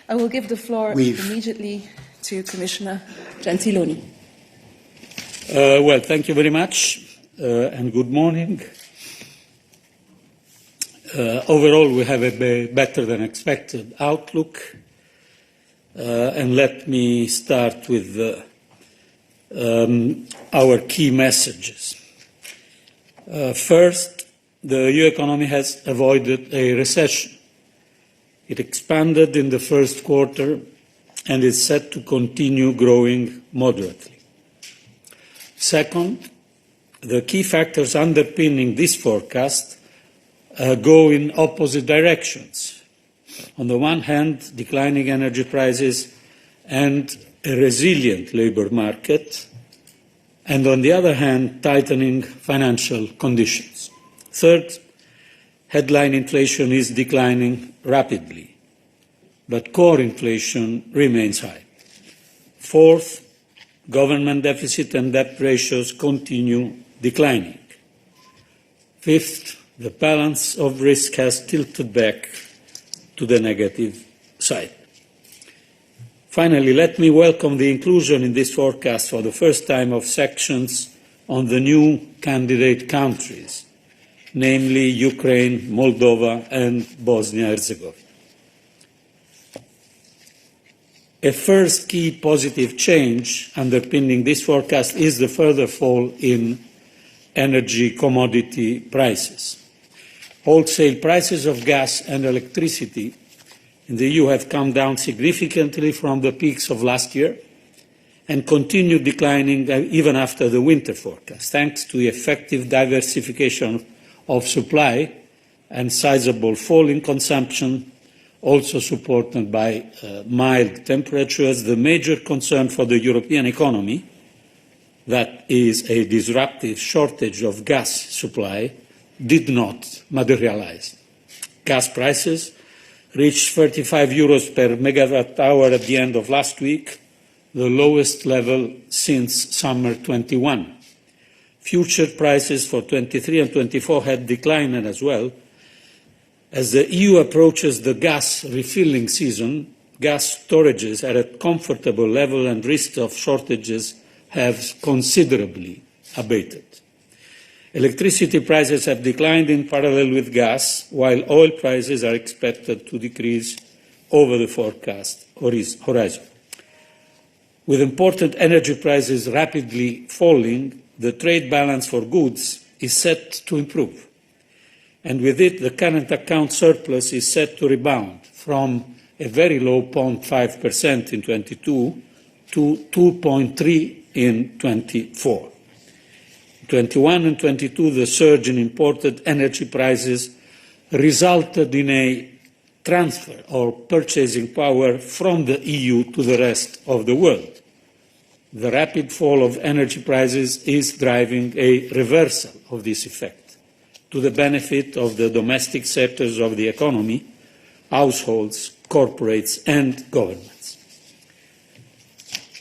I will give the floor immediately to Commissioner Gentiloni. Well, thank you very much, and good morning. Overall, we have a better than expected outlook, and let me start with our key messages. First, the EU economy has avoided a recession. It expanded in the first quarter and is set to continue growing moderately. Second, the key factors underpinning this forecast go in opposite directions. On the one hand, declining energy prices and a resilient labour market, and on the other hand, tightening financial conditions. Third, headline inflation is declining rapidly, but core inflation remains high. Fourth, government deficit and debt ratios continue declining. Fifth, the balance of risk has tilted back to the negative side. Finally, let me welcome the inclusion in this forecast for the first time of sections on the new candidate countries, namely Ukraine, Moldova, and Bosnia-Herzegovina. A first key positive change underpinning this forecast is the further fall in energy commodity prices. Wholesale prices of gas and electricity in the EU have come down significantly from the peaks of last year and continue declining even after the winter forecast, thanks to effective diversification of supply and sizable fall in consumption, also supported by mild temperatures. The major concern for the European economy, that is a disruptive shortage of gas supply, did not materialize. Gas prices reached 35 euros per megawatt hour at the end of last week, the lowest level since summer 21. Future prices for 23 and 24 had declined as well. As the EU approaches the gas refilling season, gas storages are at comfortable level and risks of shortages have considerably abated. Electricity prices have declined in parallel with gas, while oil prices are expected to decrease over the forecast horizon. With important energy prices rapidly falling, the trade balance for goods is set to improve. And with it, the current account surplus is set to rebound from a very low 0.5% in 22 to 2.3% in 24. In 21 and 22, the surge in imported energy prices resulted in a transfer or purchasing power from the EU to the rest of the world. The rapid fall of energy prices is driving a reversal of this effect to the benefit of the domestic sectors of the economy, households, corporates, and governments.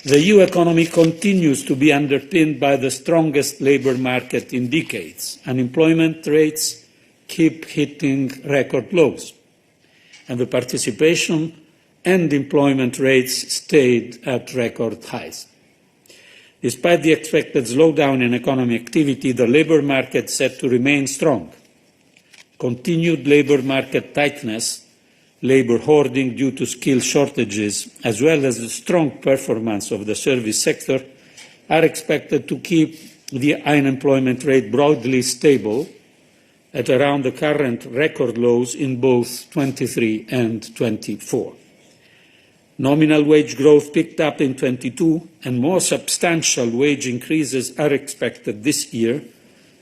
The EU economy continues to be underpinned by the strongest labour market in decades. Unemployment rates keep hitting record lows, and the participation and employment rates stayed at record highs. Despite the expected slowdown in economic activity, the labour market is set to remain strong. Continued labour market tightness, labour hoarding due to skill shortages, as well as the strong performance of the service sector, are expected to keep the unemployment rate broadly stable at around the current record lows in both 23 and 24. Nominal wage growth picked up in 22, and more substantial wage increases are expected this year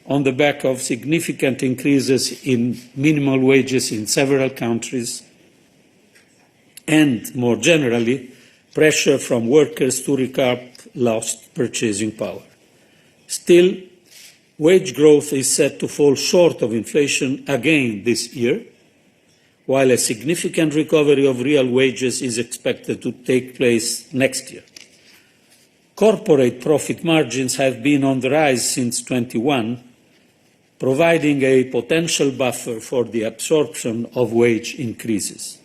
on the back of significant increases in minimum wages in several countries and, more generally, pressure from workers to recover lost purchasing power. Still, wage growth is set to fall short of inflation again this year, while a significant recovery of real wages is expected to take place next year. Corporate profit margins have been on the rise since 21, providing a potential buffer for the absorption of wage increases.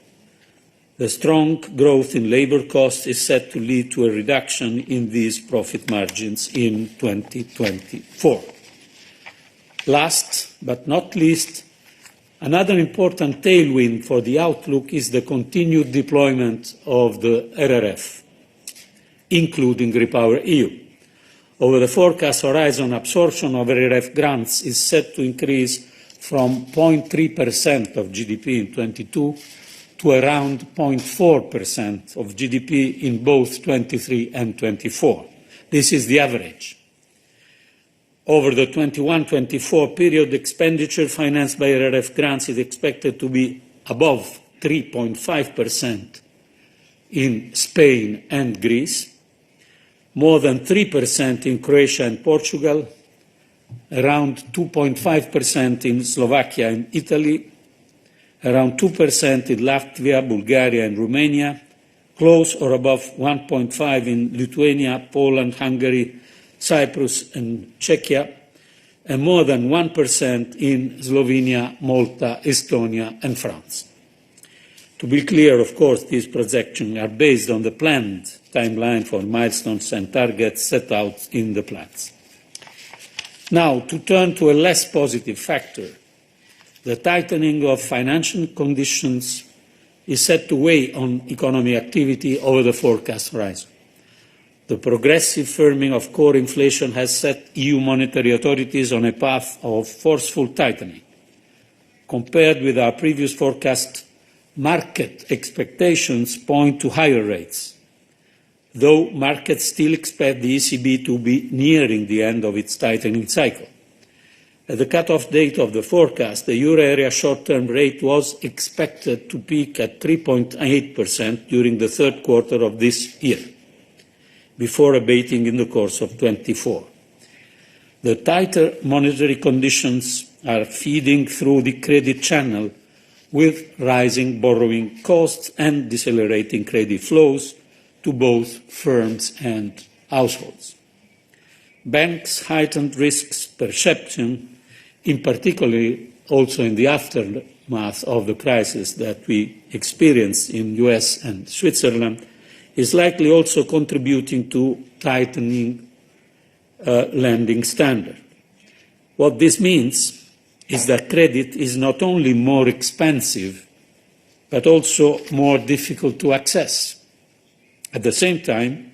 The strong growth in labour costs is set to lead to a reduction in these profit margins in 2024. Last but not least, another important tailwind for the outlook is the continued deployment of the RRF, including REPowerEU. Over the forecast horizon, absorption of RRF grants is set to increase from 0.3% of GDP in 2022 to around 0.4% of GDP in both 23 and 24. This is the average. Over the 21-24 period, expenditure financed by RRF grants is expected to be above 3.5% in Spain and Greece, more than 3% in Croatia and Portugal, around 2.5% in Slovakia and Italy, around 2% in Latvia, Bulgaria and Romania, close or above 1.5% in Lithuania, Poland, Hungary, Cyprus and Czechia, and more than 1% in Slovenia, Malta, Estonia and France. To be clear, of course, these projections are based on the planned timeline for milestones and targets set out in the plans. Now, to turn to a less positive factor, the tightening of financial conditions is set to weigh on economic activity over the forecast horizon. The progressive firming of core inflation has set EU monetary authorities on a path of forceful tightening. Compared with our previous forecast, market expectations point to higher rates, though markets still expect the ECB to be nearing the end of its tightening cycle. At the cut-off date of the forecast, the euro area short-term rate was expected to peak at 3.8% during the third quarter of this year, before abating in the course of 2024. The tighter monetary conditions are feeding through the credit channel with rising borrowing costs and decelerating credit flows to both firms and households. Banks' heightened risks perception, in particular also in the aftermath of the crisis that we experienced in US and Switzerland, is likely also contributing to tightening lending standard. What this means is that credit is not only more expensive, but also more difficult to access. At the same time,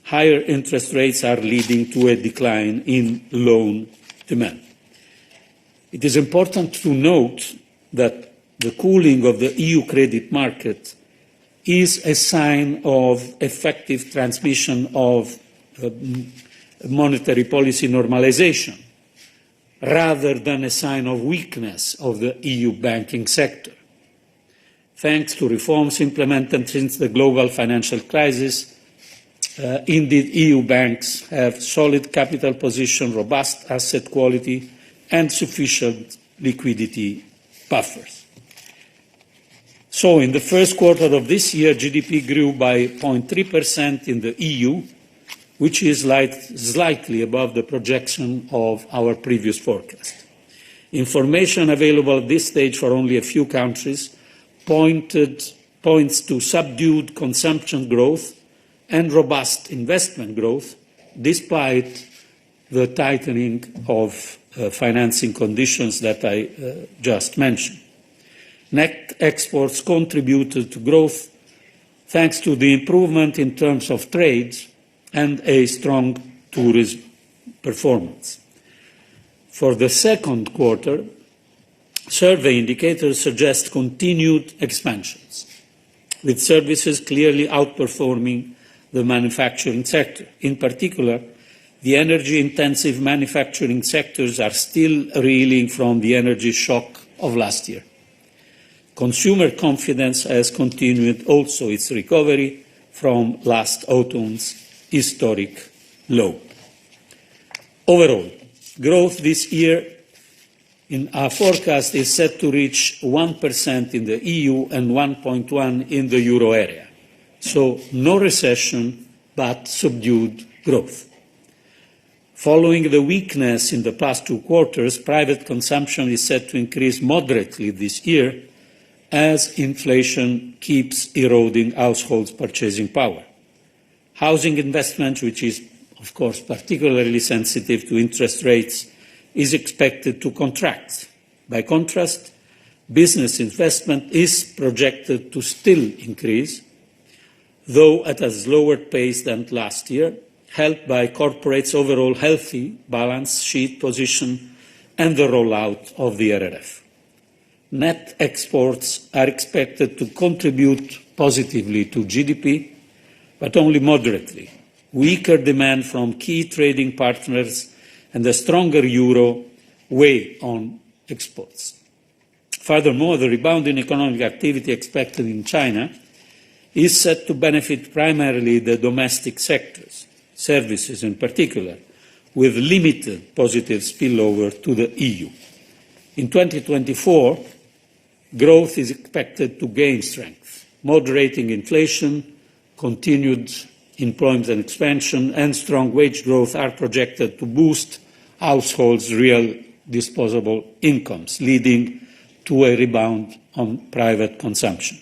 higher interest rates are leading to a decline in loan demand. It is important to note that the cooling of the EU credit market is a sign of effective transmission of monetary policy normalization, rather than a sign of weakness of the EU banking sector. Thanks to reforms implemented since the global financial crisis, indeed EU banks have solid capital position, robust asset quality, and sufficient liquidity buffers. So in the first quarter of this year, GDP grew by 0.3% in the EU, which is slightly above the projection of our previous forecast. Information available at this stage for only a few countries points to subdued consumption growth and robust investment growth, despite the tightening of financing conditions that I just mentioned. Net exports contributed to growth thanks to the improvement in terms of trade and a strong tourism performance. For the second quarter, survey indicators suggest continued expansions, with services clearly outperforming the manufacturing sector. In particular, the energy-intensive manufacturing sectors are still reeling from the energy shock of last year. Consumer confidence has continued also its recovery from last autumn's historic low. Overall, growth this year in our forecast is set to reach 1% in the EU and 1.1% in the euro area. So no recession, but subdued growth. Following the weakness in the past 2 quarters, private consumption is set to increase moderately this year, as inflation keeps eroding households' purchasing power. Housing investment, which is, of course, particularly sensitive to interest rates, is expected to contract. By contrast, business investment is projected to still increase, though at a slower pace than last year, helped by corporates' overall healthy balance sheet position and the rollout of the RRF. Net exports are expected to contribute positively to GDP, but only moderately. Weaker demand from key trading partners and a stronger euro weigh on exports. Furthermore, the rebound in economic activity expected in China is set to benefit primarily the domestic sectors, services in particular, with limited positive spillover to the EU. In 2024, growth is expected to gain strength. Moderating inflation, continued employment expansion, and strong wage growth are projected to boost households' real disposable incomes, leading to a rebound on private consumption.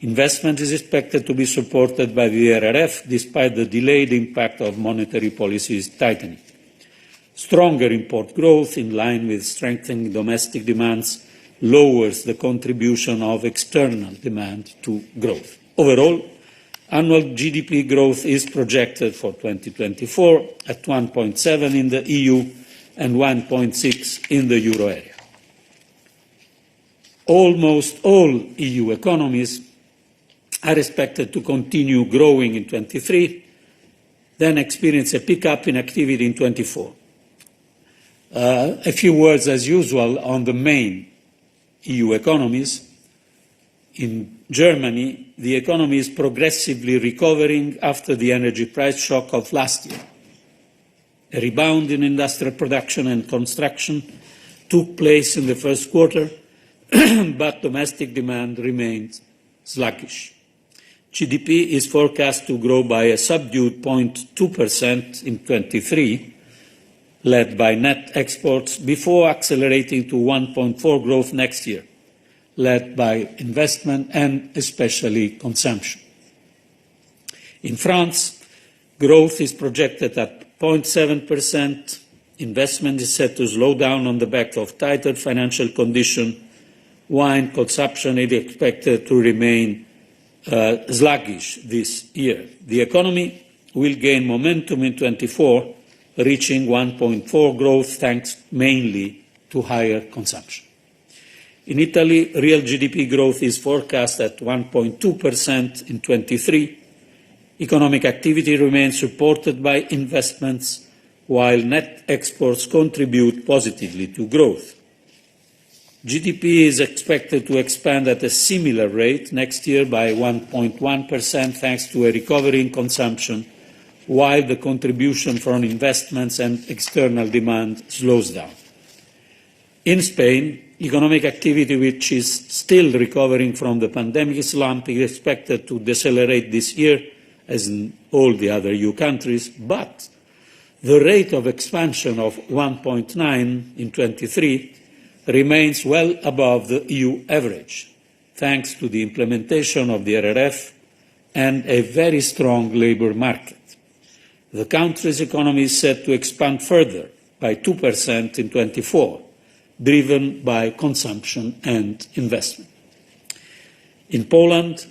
Investment is expected to be supported by the RRF, despite the delayed impact of monetary policies tightening. Stronger import growth, in line with strengthening domestic demands, lowers the contribution of external demand to growth. Overall, annual GDP growth is projected for 2024 at 1.7 in the EU and 1.6 in the euro area. Almost all EU economies are expected to continue growing in 23, then experience a pickup in activity in 24. A few words, as usual, on the main EU economies. In Germany, the economy is progressively recovering after the energy price shock of last year. A rebound in industrial production and construction took place in the first quarter, but domestic demand remained sluggish. GDP is forecast to grow by a subdued 0.2% in 23, led by net exports, before accelerating to 1.4% growth next year, led by investment and especially consumption. In France, growth is projected at 0.7%. Investment is set to slow down on the back of tighter financial conditions, while consumption is expected to remain sluggish this year. The economy will gain momentum in 24, reaching 1.4% growth thanks mainly to higher consumption. In Italy, real GDP growth is forecast at 1.2% in 23. Economic activity remains supported by investments, while net exports contribute positively to growth. GDP is expected to expand at a similar rate next year by 1.1% thanks to a recovery in consumption, while the contribution from investments and external demand slows down. In Spain, economic activity, which is still recovering from the pandemic slump, is expected to decelerate this year, as in all the other EU countries, but the rate of expansion of 1.9 in 23 remains well above the EU average, thanks to the implementation of the RRF and a very strong labour market. The country's economy is set to expand further by 2% in 24, driven by consumption and investment. In Poland,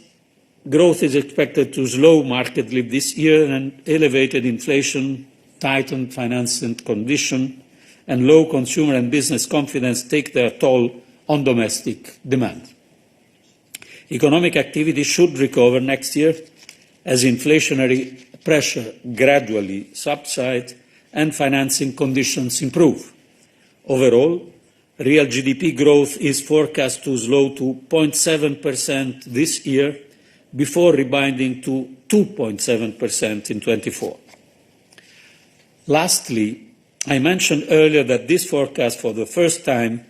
growth is expected to slow markedly this year, and elevated inflation, tightened financing conditions, and low consumer and business confidence take their toll on domestic demand. Economic activity should recover next year as inflationary pressure gradually subsides and financing conditions improve. Overall, real GDP growth is forecast to slow to 0.7% this year before rebounding to 2.7% in 24. Lastly, I mentioned earlier that this forecast for the first time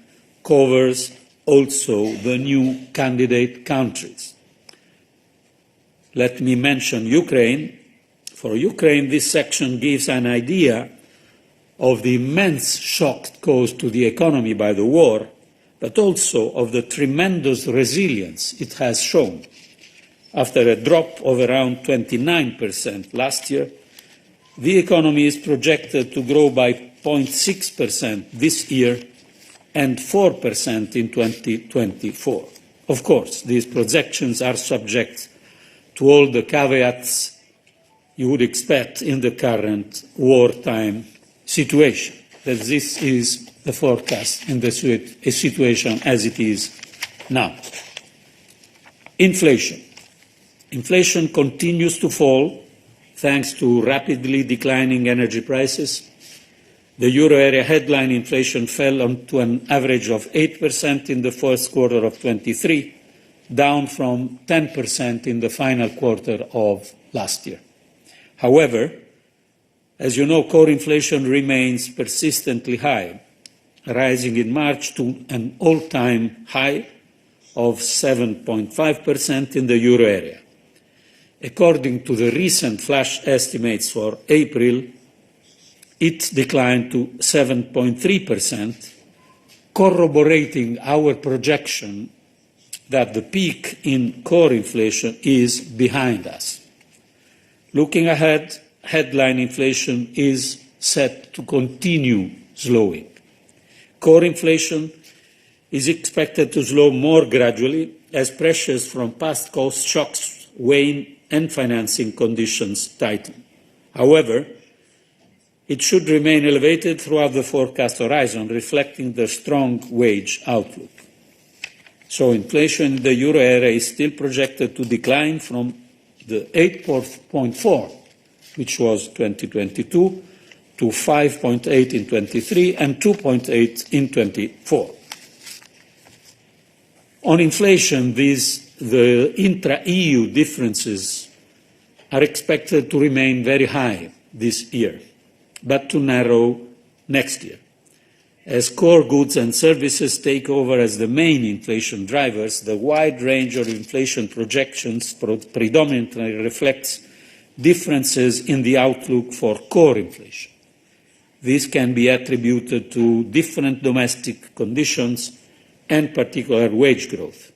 covers also the new candidate countries. Let me mention Ukraine. For Ukraine, this section gives an idea of the immense shock caused to the economy by the war, but also of the tremendous resilience it has shown. After a drop of around 29% last year, the economy is projected to grow by 0.6% this year and 4% in 2024. Of course, these projections are subject to all the caveats you would expect in the current wartime situation. That this is the forecast in the situation as it is now. Inflation. Inflation continues to fall thanks to rapidly declining energy prices. The euro area headline inflation fell to an average of 8% in the first quarter of 23, down from 10% in the final quarter of last year. However, as you know, core inflation remains persistently high, rising in March to an all-time high of 7.5% in the euro area. According to the recent flash estimates for April, it declined to 7.3%, corroborating our projection that the peak in core inflation is behind us. Looking ahead, headline inflation is set to continue slowing. Core inflation is expected to slow more gradually as pressures from past cost shocks wane and financing conditions tighten. However, it should remain elevated throughout the forecast horizon, reflecting the strong wage outlook. So inflation in the euro area is still projected to decline from the 8.4, which was 2022, to 5.8 in 23 and 2.8 in 24. On inflation, the intra-EU differences are expected to remain very high this year, but to narrow next year. As core goods and services take over as the main inflation drivers, the wide range of inflation projections predominantly reflects differences in the outlook for core inflation. This can be attributed to different domestic conditions and particular wage growth.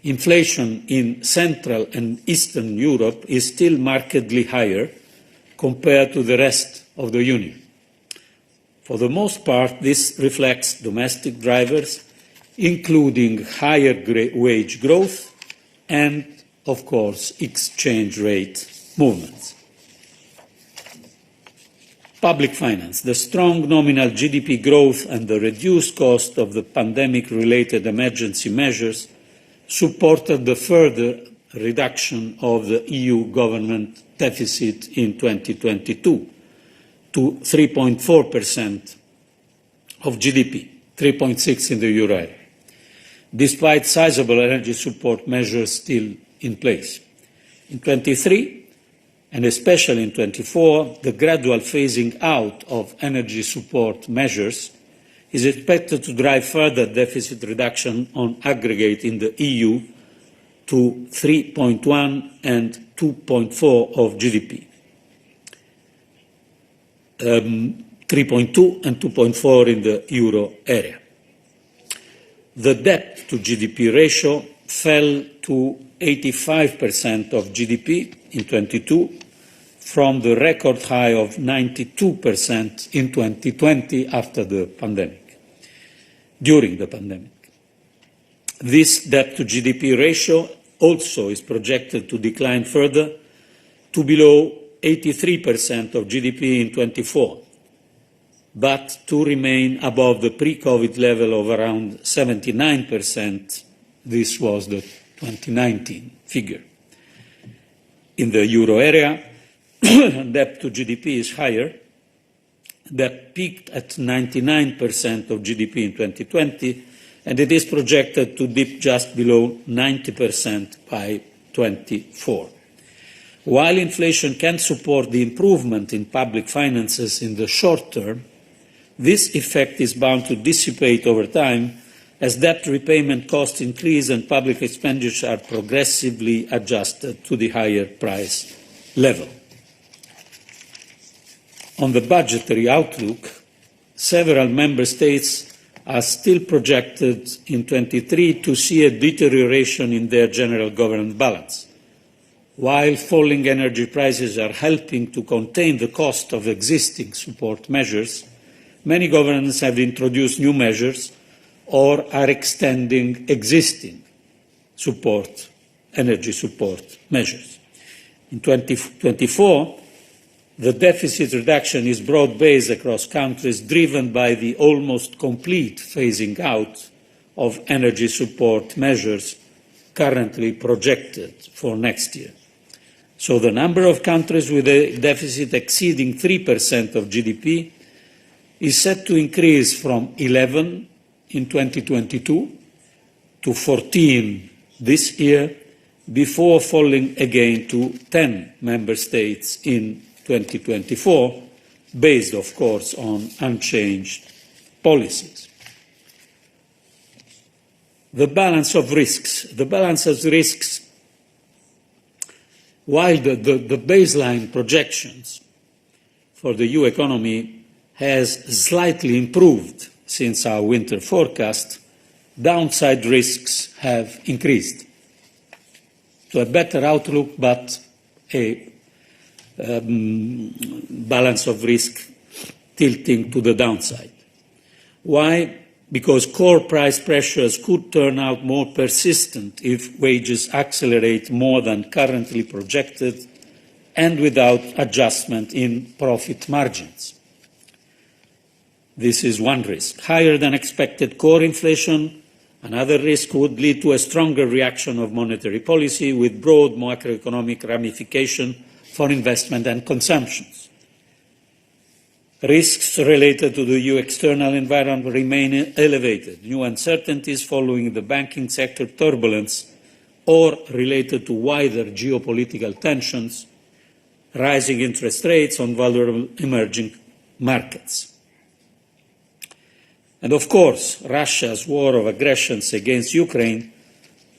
Inflation in Central and Eastern Europe is still markedly higher compared to the rest of the Union. For the most part, this reflects domestic drivers, including higher wage growth and, of course, exchange rate movements. Public finance. The strong nominal GDP growth and the reduced cost of the pandemic-related emergency measures supported the further reduction of the EU government deficit in 2022 to 3.4% of GDP, 3.6% in the euro area, despite sizable energy support measures still in place. In 23, and especially in 24, the gradual phasing out of energy support measures is expected to drive further deficit reduction on aggregate in the EU to 3.1 and 2.4 of GDP. 3.2 and 2.4 in the euro area. The debt to GDP ratio fell to 85% of GDP in 22 from the record high of 92% in 2020 after the pandemic, during the pandemic. This debt to GDP ratio also is projected to decline further to below 83% of GDP in 24, but to remain above the pre-COVID level of around 79%. This was the 2019 figure. In the euro area, debt to GDP is higher. That peaked at 99% of GDP in 2020, and it is projected to dip just below 90% by 24. While inflation can support the improvement in public finances in the short term, this effect is bound to dissipate over time as debt repayment costs increase and public expenditure are progressively adjusted to the higher price level. On the budgetary outlook, several member states are still projected in 23 to see a deterioration in their general government balance. While falling energy prices are helping to contain the cost of existing support measures, many governments have introduced new measures or are extending existing energy support measures. In 2024, the deficit reduction is broad-based across countries, driven by the almost complete phasing out of energy support measures currently projected for next year. So the number of countries with a deficit exceeding 3% of GDP is set to increase from 11 in 2022 to 14 this year, before falling again to 10 member states in 2024, based, of course, on unchanged policies. The balance of risks. The balance of risks, while the baseline projections for the EU economy has slightly improved since our winter forecast, downside risks have increased to a better outlook, but a balance of risk tilting to the downside. Why? Because core price pressures could turn out more persistent if wages accelerate more than currently projected and without adjustment in profit margins. This is one risk. Higher than expected core inflation, another risk, would lead to a stronger reaction of monetary policy with broad macroeconomic ramification for investment and consumption. Risks related to the EU external environment remain elevated. New uncertainties following the banking sector turbulence or related to wider geopolitical tensions, rising interest rates on vulnerable emerging markets. And of course, Russia's war of aggression against Ukraine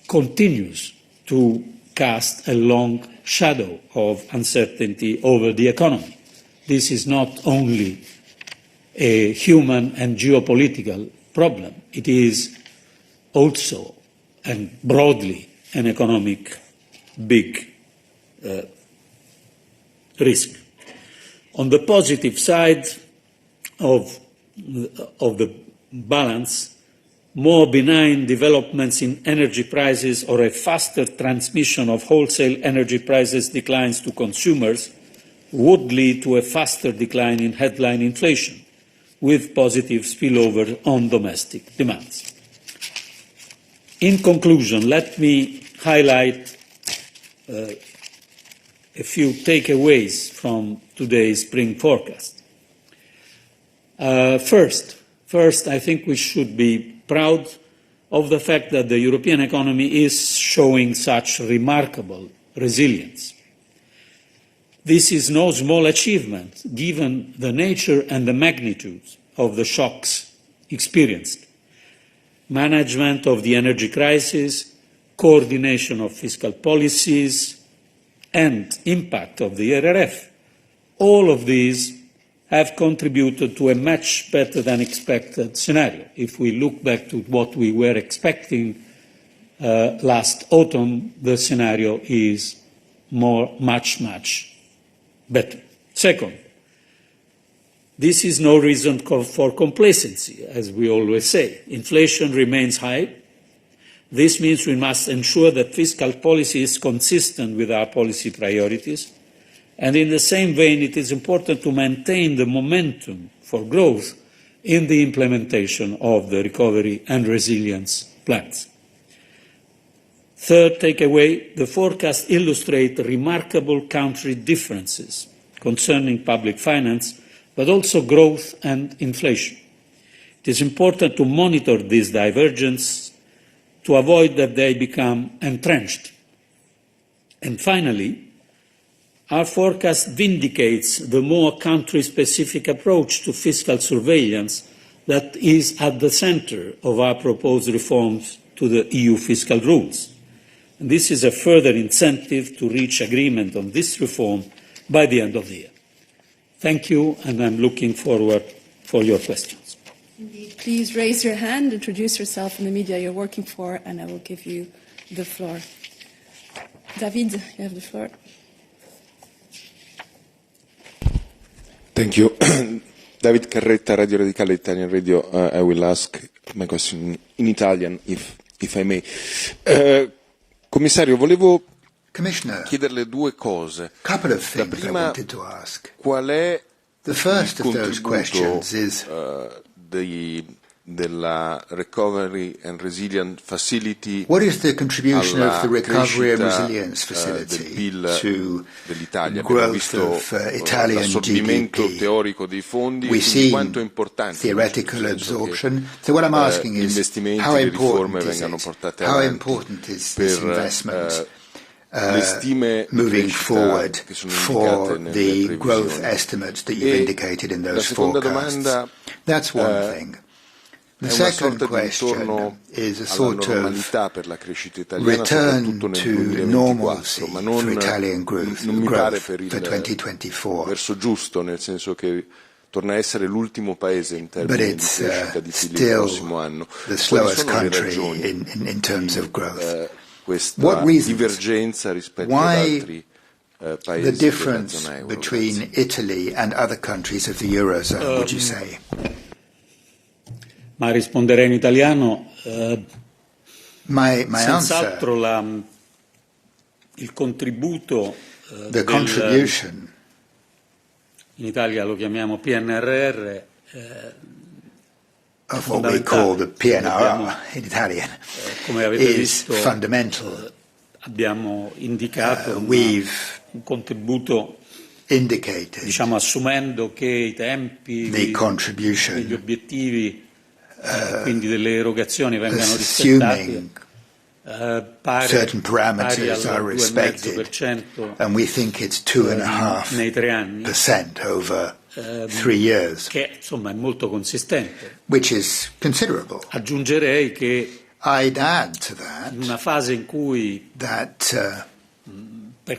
continues to cast a long shadow of uncertainty over the economy. This is not only a human and geopolitical problem, it is also and broadly an economic big risk. On the positive side of the balance, more benign developments in energy prices or a faster transmission of wholesale energy prices declines to consumers would lead to a faster decline in headline inflation, with positive spillover on domestic demands. In conclusion, let me highlight a few takeaways from today's spring forecast. First, I think we should be proud of the fact that the European economy is showing such remarkable resilience. This is no small achievement, given the nature and the magnitude of the shocks experienced. Management of the energy crisis, coordination of fiscal policies, and impact of the RRF. All of these have contributed to a much better than expected scenario. If we look back to what we were expecting last autumn, the scenario is much better. Second, this is no reason for complacency, as we always say. Inflation remains high. This means we must ensure that fiscal policy is consistent with our policy priorities. And in the same vein, it is important to maintain the momentum for growth in the implementation of the recovery and resilience plans. Third takeaway, the forecasts illustrate remarkable country differences concerning public finance, but also growth and inflation. It is important to monitor these divergences to avoid that they become entrenched. And finally, our forecast vindicates the more country-specific approach to fiscal surveillance that is at the centre of our proposed reforms to the EU fiscal rules. And this is a further incentive to reach agreement on this reform by the end of the year. Thank you, and I'm looking forward for your questions. Indeed. Please raise your hand, introduce yourself and the media you're working for, and I will give you the floor. David, you have the floor. Thank you. David Carretta, Radio Radicale Italian Radio. I will ask my question in Italian, if I may. Commissario, volevo chiederle due cose. La prima, qual è il contributo della Recovery and Resilience Facility What is the contribution of the Recovery and crescita Resilience Facility del PIL to dell'Italia? Abbiamo growth visto of Italian l'assorbimento GDP? teorico dei fondi, We quindi see quanto è importante theoretical absorption. So what I'm asking is how le riforme important is vengano it? portate How avanti important is this per investment le stime di moving crescita forward che sono for indicate the nelle growth previsioni? estimates that you've indicated in La those seconda forecasts? domanda That's one thing. The è una second sorta di question ritorno is a alla sort of normalità per la crescita italiana, return soprattutto nel to 2024, normalcy ma for Italian growth, non mi pare for per il 2024. verso giusto, nel senso che torna a essere l'ultimo paese in But termini di it's crescita di PIL il still prossimo anno. the Quali slowest sono le country ragioni in terms of growth. questa divergenza rispetto ad altri paesi the della difference zona euro? between Italy and other countries of the Eurozone, would you say? Ma risponderei in italiano. My Senz'altro answer, il contributo the contribution, in Italia lo chiamiamo PNRR, of what we call the PNRR in Italian, come avete is visto, fundamental. abbiamo indicato We've un contributo, indicated diciamo, assumendo che i tempi, the contribution, gli obiettivi, quindi delle erogazioni vengano rispettati, certain parameters are respected, 2,5% and we think it's nei 3 anni, 2.5% over 3 years, che insomma è molto consistente. which is considerable. Aggiungerei che I'd add to that in una fase in cui per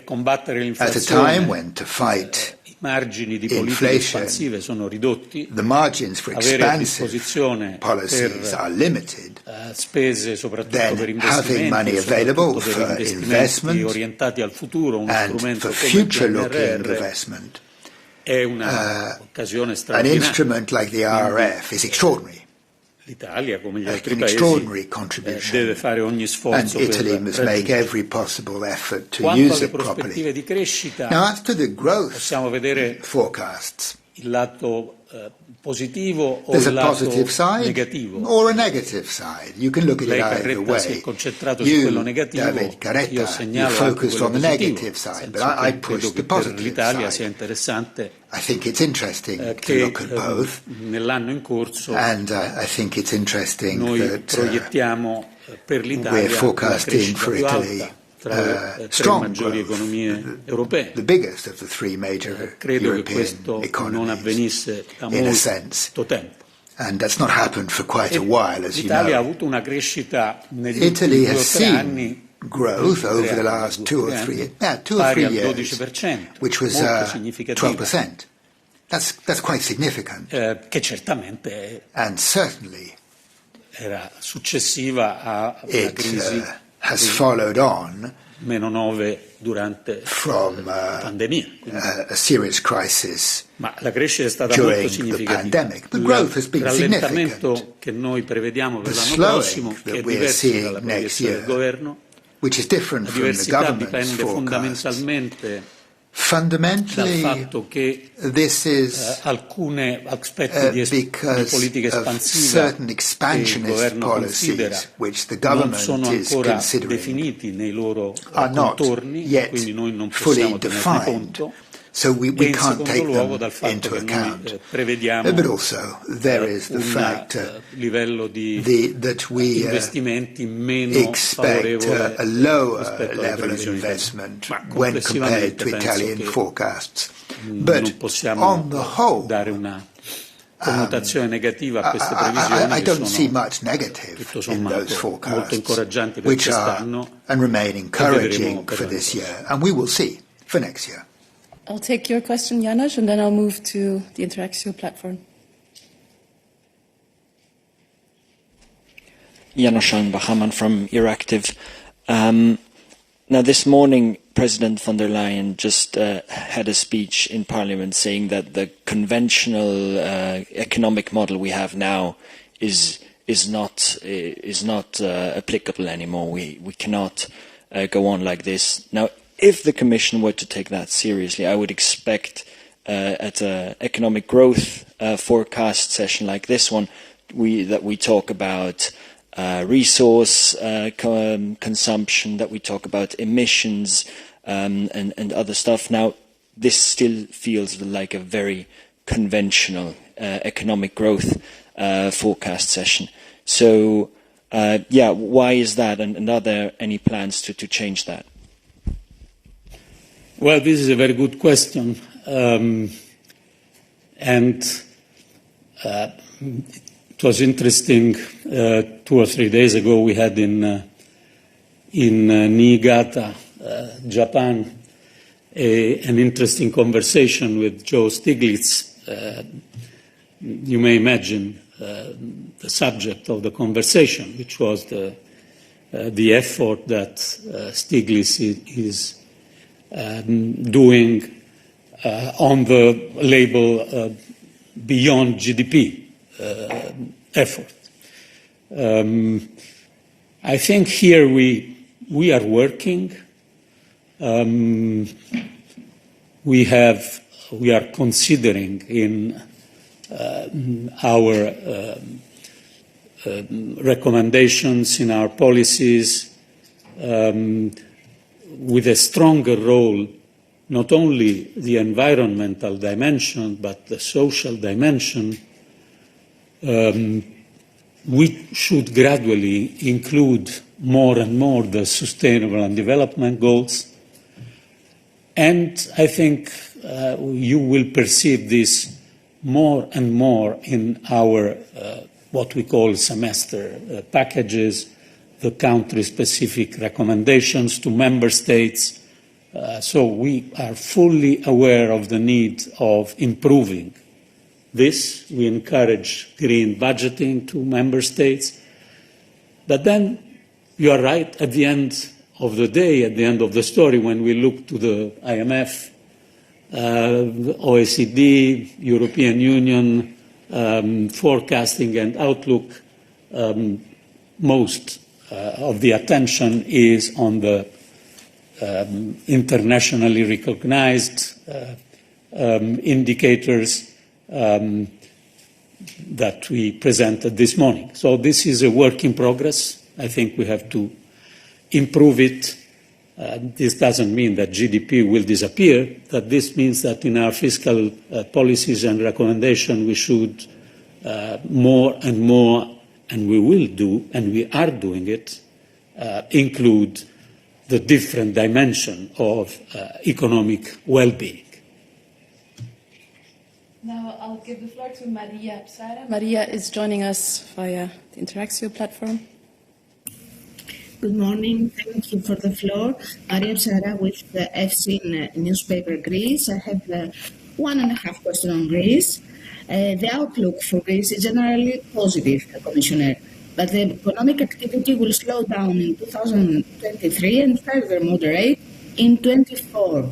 combattere at a l'inflazione time when to fight i margini di politiche inflation, espansive sono ridotti, the margins for avere a expansive disposizione policies are limited, spese soprattutto then per having money investimenti, available soprattutto per for investimenti investment orientati al futuro, uno and strumento for come il future-looking PNRR investment, è un'occasione an straordinaria. instrument like the RRF is extraordinary. L'Italia, come gli altri An paesi, extraordinary contribution, deve fare ogni and sforzo Italy per must make raggiungere. every possible effort to Quanto use alle it prospettive properly. di crescita, Now, as to the growth possiamo vedere forecasts, il lato positivo o there's il a lato positive side negativo. or a negative side. You can look at Lei, it either Carretta, si è way. concentrato su quello negativo, David io Carretta, segnalo you anche focused quello on the positivo, negative side, nel but senso I che pushed credo the che per positive l'Italia sia side. interessante I think it's interesting to che look at both, nell'anno in corso and I think it's interesting noi that proiettiamo per we're l'Italia una forecasting crescita for più Italy alta tra le 3 strong maggiori growth, economie europee. the biggest of the 3 major Credo che European questo non economies, avvenisse da in a sense. molto tempo. And that's not happened for quite a while, as you L'Italia ha know. avuto una crescita negli Italy ultimi 2 o has 3 seen anni growth over the last 2 or 3 years, 12%, which was molto significativa, 12%. That's quite significant, che certamente and certainly era successiva a una it crisi has followed on meno 9 durante from la pandemia. a serious crisis Ma la crescita è stata during molto the significativa. pandemic. The growth has Il been rallentamento significant, che noi prevediamo per The l'anno slowing prossimo, che that è we're diverso seeing dalla next proiezione del year, governo, which is different la from the diversità government's dipende forecasts. fondamentalmente dal Fundamentally, fatto che this is alcuni aspetti di because politica of espansiva certain che il expansionist governo considera policies which the non government sono is ancora considering definiti nei loro are not contorni, yet quindi noi non fully possiamo tenerne defined. conto. So we E in can't secondo take luogo them dal fatto into che account. noi prevediamo But also there is the un fact livello di that we investimenti meno expect favorevole a lower rispetto alle level of previsioni investment italiane. Ma when compared to complessivamente Italian penso che forecasts. non But possiamo on the whole, dare una connotazione negativa a queste previsioni I che don't see sono much negative tutto in those sommato molto forecasts, incoraggianti per which are quest'anno and remain vedremo encouraging per for l'anno this prossimo. year, and we will see for next year. I'll take your question, Janusz, and then I'll move to the Interactio platform. Janoshan Bahaman from Euractiv. Now, this morning, President von der Leyen just had a speech in Parliament saying that the conventional economic model we have now is not applicable anymore. We cannot go on like this. Now, if the Commission were to take that seriously, I would expect at an economic growth forecast session like this one that we talk about resource consumption, that we talk about emissions and other stuff. Now, this still feels like a very conventional economic growth forecast session. So, why is that, and are there any plans to change that? Well, this is a very good question. It was interesting, 2 or 3 days ago we had in Niigata, Japan, an interesting conversation with Joe Stiglitz. You may imagine the subject of the conversation, which was the effort that Stiglitz is doing on the label Beyond GDP effort. I think here we are working. We are considering in our recommendations, in our policies, with a stronger role, not only the environmental dimension, but the social dimension. We should gradually include more and more the sustainable and development goals. And I think you will perceive this more and more in our what we call semester packages, the country-specific recommendations to member states. So we are fully aware of the need of improving this. We encourage green budgeting to member states. But then you are right, at the end of the day, at the end of the story, when we look to the IMF, the OECD, European Union, forecasting and outlook, most of the attention is on the internationally recognized indicators that we presented this morning. So this is a work in progress. I think we have to improve it. This doesn't mean that GDP will disappear, but this means that in our fiscal policies and recommendations we should more and more, and we will do, and we are doing it, include the different dimension of economic well-being. Now I'll give the floor to Maria Psara. Maria is joining us via the Interactio platform. Good morning. Thank you for the floor. Maria Psara with the FC newspaper Greece. I have 1.5 questions on Greece. The outlook for Greece is generally positive, Commissioner, but the economic activity will slow down in 2023 and further moderate in 2024.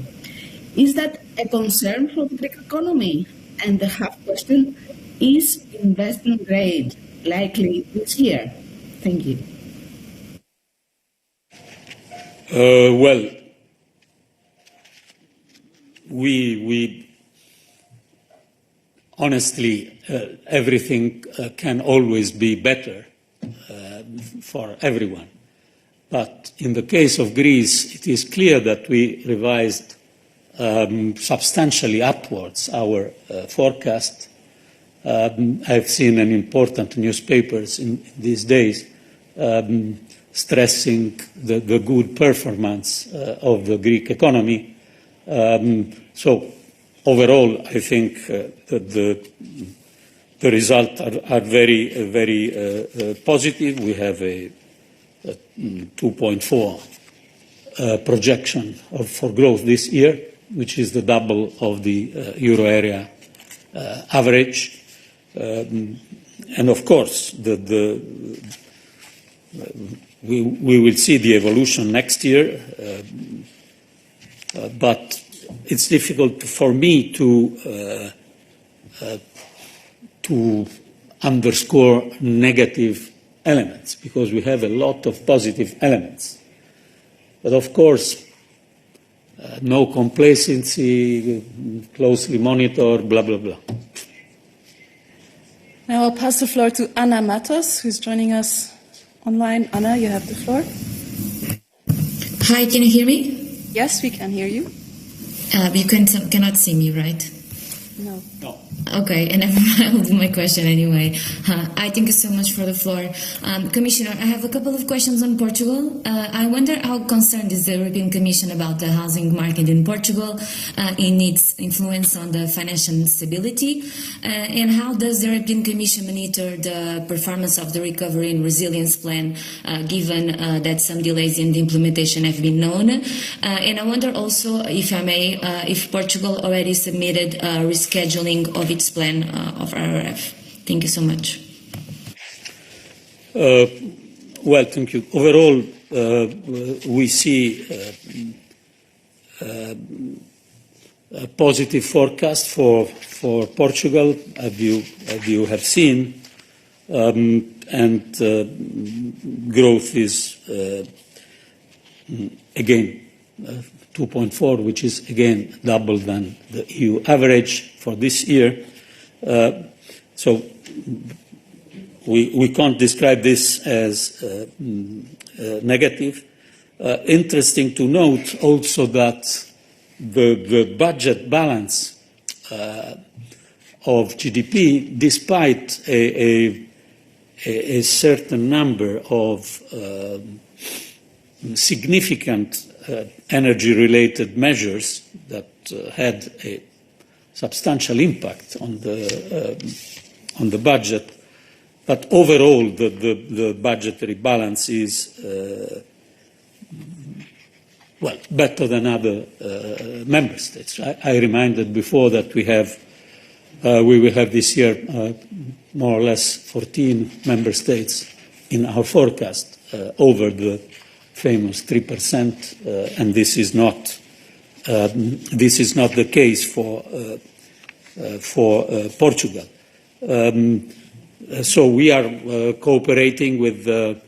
Is that a concern for the Greek economy? And the half question, is investment grade likely this year? Thank you. Well, we honestly, everything can always be better for everyone. But in the case of Greece, it is clear that we revised substantially upwards our forecast. I've seen in important newspapers in these days stressing the good performance of the Greek economy. So overall, I think that the results are very, very positive. We have a 2.4 projection for growth this year, which is the double of the euro area average. And of course, the we will see the evolution next year, but it's difficult for me to underscore negative elements, because we have a lot of positive elements. But of course, no complacency, closely monitor, blah, blah, blah. Now I'll pass the floor to Anna Matos, who's joining us online. Anna, you have the floor. Hi, can you hear me? Yes, we can hear you. You cannot see me, right? No. No. Okay, and I'll do my question anyway. I thank you so much for the floor. Commissioner, I have a couple of questions on Portugal. I wonder how concerned is the European Commission about the housing market in Portugal, in its influence on the financial stability, and how does the European Commission monitor the performance of the Recovery and Resilience Plan, given that some delays in the implementation have been known? And I wonder also, if I may, if Portugal already submitted rescheduling of its plan of RRF. Thank you so much. Well, thank you. Overall, we see a positive forecast for Portugal, as you have seen, and growth is again 2.4, which is again double than the EU average for this year. So we can't describe this as negative. Interesting to note also that the budget balance of GDP, despite a certain number of significant energy-related measures that had a substantial impact on the budget, but overall the budgetary balance is well better than other member states. I reminded before that we will have this year more or less 14 member states in our forecast over the famous 3%, and this is not the case for Portugal. So we are cooperating with the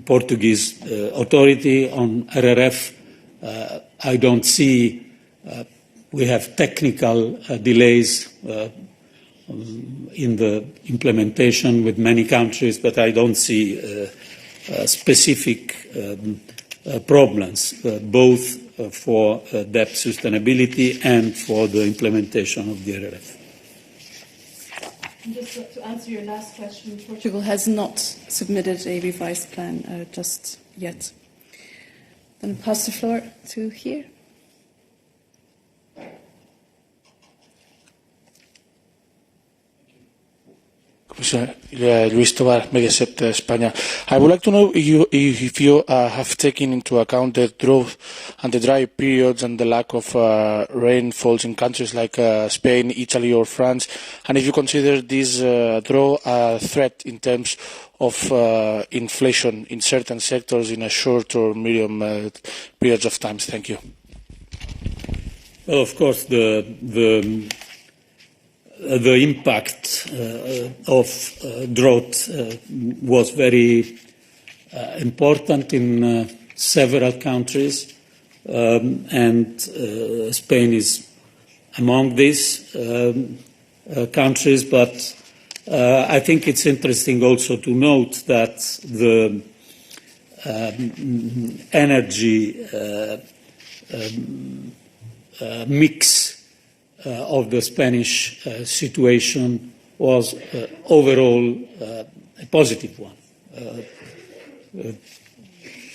Portuguese authority on RRF. I don't see we have technical delays in the implementation with many countries, but I don't see specific problems, both for debt sustainability and for the implementation of the RRF. Just to answer your last question, Portugal has not submitted a revised plan just yet. Then I'll pass the floor to here. Luis Tobar, Mediaset, España. I would like to know if you have taken into account the drought and the dry periods and the lack of rainfalls in countries like Spain, Italy or France, and if you consider this drought a threat in terms of inflation in certain sectors in a short or medium periods of time. Thank you. Well, of course, the impact of drought was very important in several countries, and Spain is among these countries. But I think it's interesting also to note that the energy mix of the Spanish situation was overall a positive one.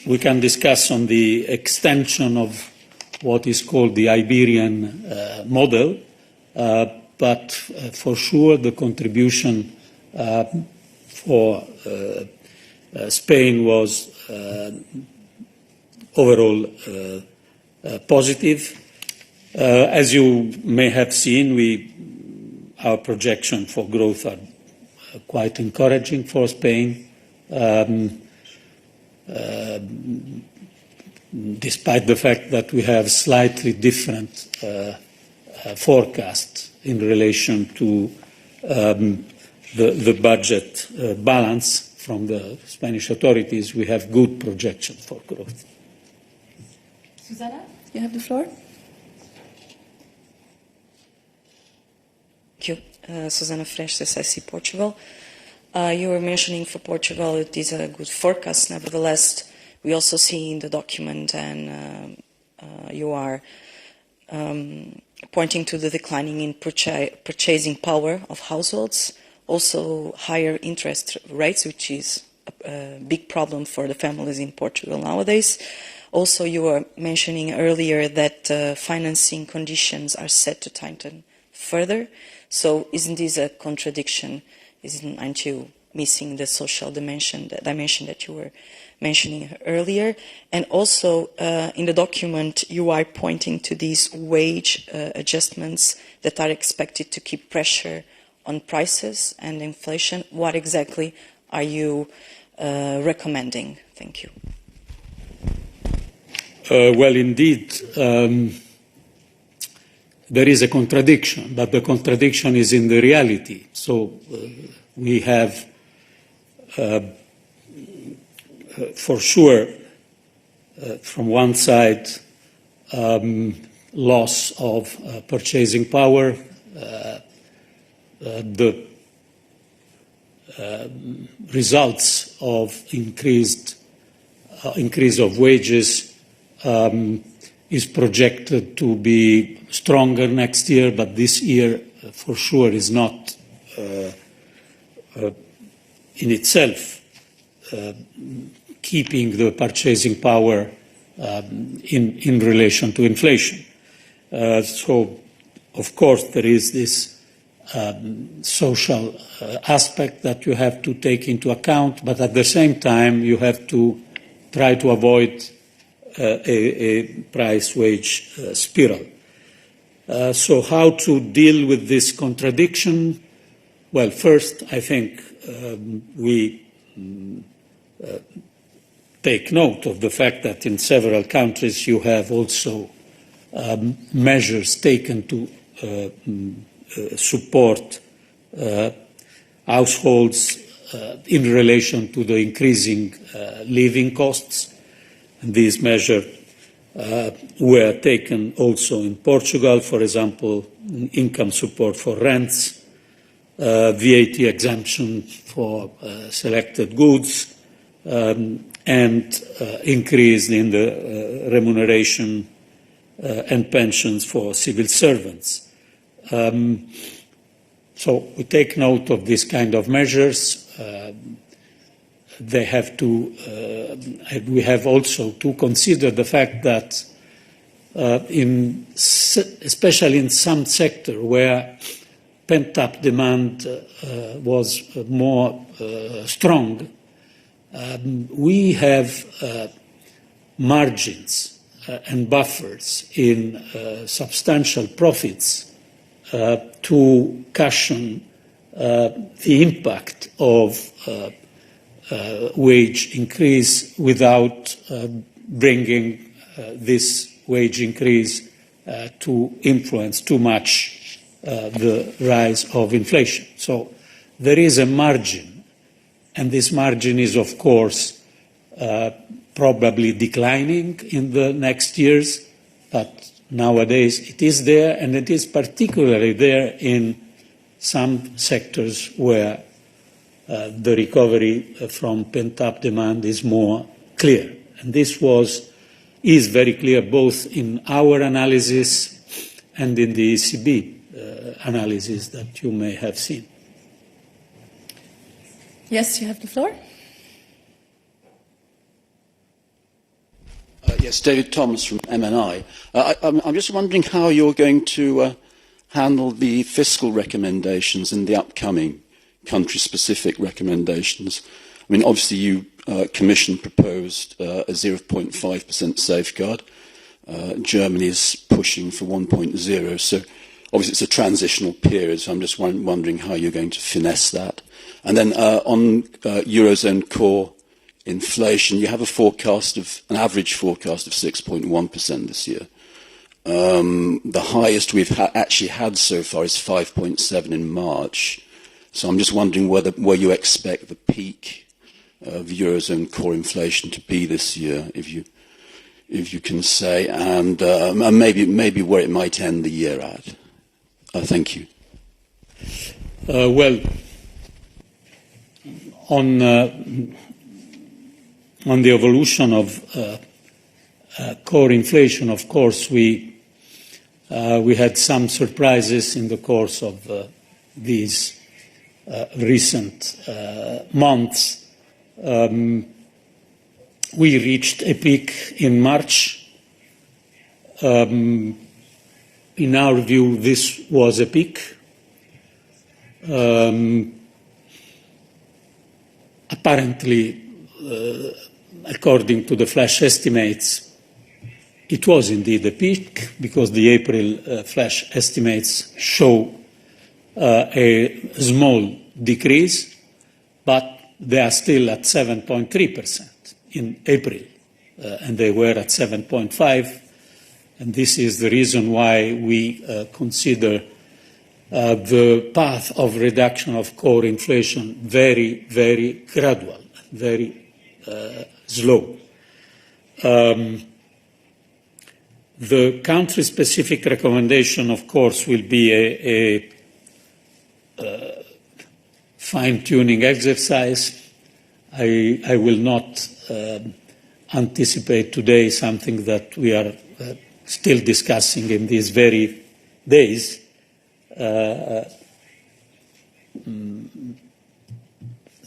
We can discuss on the extension of what is called the Iberian model, but for sure the contribution for Spain was overall positive. As you may have seen, our projection for growth are quite encouraging for Spain, despite the fact that we have slightly different forecasts in relation to the budget balance from the Spanish authorities. We have good projections for growth. Susanna, you have the floor. Thank you. Susana Fresh, SIC Portugal. You were mentioning for Portugal it is a good forecast. Nevertheless, we also see in the document, and you are pointing to the declining in purchasing power of households, also higher interest rates, which is a big problem for the families in Portugal nowadays. Also, you were mentioning earlier that financing conditions are set to tighten further. So isn't this a contradiction? Aren't you missing the social dimension that you were mentioning earlier? And also, in the document, you are pointing to these wage adjustments that are expected to keep pressure on prices and inflation. What exactly are you recommending? Thank you. Well, indeed, there is a contradiction, but the contradiction is in the reality. So we have, for sure, from one side, loss of purchasing power, the results of increase of wages is projected to be stronger next year, but this year for sure is not in itself keeping the purchasing power in relation to inflation. So, of course, there is this social aspect that you have to take into account, but at the same time you have to try to avoid a price-wage spiral. So how to deal with this contradiction? Well, first, I think we take note of the fact that in several countries you have also measures taken to support households in relation to the increasing living costs. And these measures were taken also in Portugal, for example, income support for rents, VAT exemption for selected goods, and increase in the remuneration and pensions for civil servants. So we take note of this kind of measures. They have to, we have also to consider the fact that especially in some sector where pent-up demand was more strong, we have margins and buffers in substantial profits to cushion the impact of wage increase without bringing this wage increase to influence too much the rise of inflation. So there is a margin, and this margin is, of course, probably declining in the next years, but nowadays it is there, and it is particularly there in some sectors where the recovery from pent-up demand is more clear. And this is very clear both in our analysis and in the ECB analysis that you may have seen. Yes, you have the floor. Yes, David Thomas from MNI. I'm just wondering how you're going to handle the fiscal recommendations in the upcoming country-specific recommendations. I mean, obviously you, Commission, proposed a 0.5% safeguard. Germany is pushing for 1.0. So obviously it's a transitional period, so I'm just wondering how you're going to finesse that. And then on Eurozone core inflation, you have an average forecast of 6.1% this year. The highest we've actually had so far is 5.7 in March. So I'm just wondering where you expect the peak of Eurozone core inflation to be this year, if you can say, and maybe where it might end the year at. Thank you. Well, on the evolution of core inflation, of course, we had some surprises in the course of these recent months. We reached a peak in March. In our view, this was a peak. Apparently, according to the flash estimates, it was indeed a peak, because the April flash estimates show a small decrease, but they are still at 7.3% in April, and they were at 7.5%, and this is the reason why we consider the path of reduction of core inflation very, very gradual, very slow. The country-specific recommendation, of course, will be a fine-tuning exercise. I will not anticipate today something that we are still discussing in these very days. The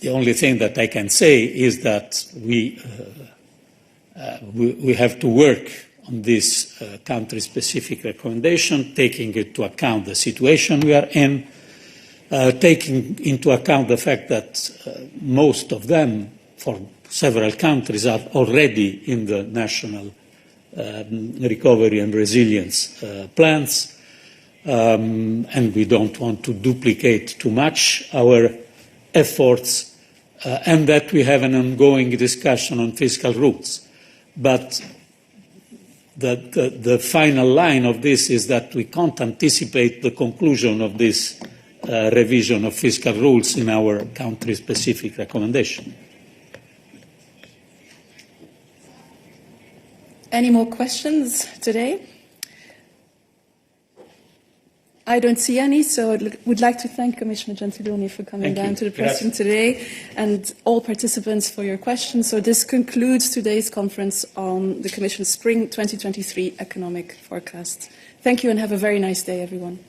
only thing that I can say is that we have to work on this country-specific recommendation, taking into account the situation we are in, taking into account the fact that most of them, for several countries, are already in the national recovery and resilience plans, and we don't want to duplicate too much our efforts, and that we have an ongoing discussion on fiscal rules. But the final line of this is that we can't anticipate the conclusion of this revision of fiscal rules in our country-specific recommendation. Any more questions today? I don't see any, so I would like to thank Commissioner Gentiloni for coming down to the press room today, and all participants for your questions. So this concludes today's conference on the Commission's Spring 2023 economic forecast. Thank you and have a very nice day, everyone.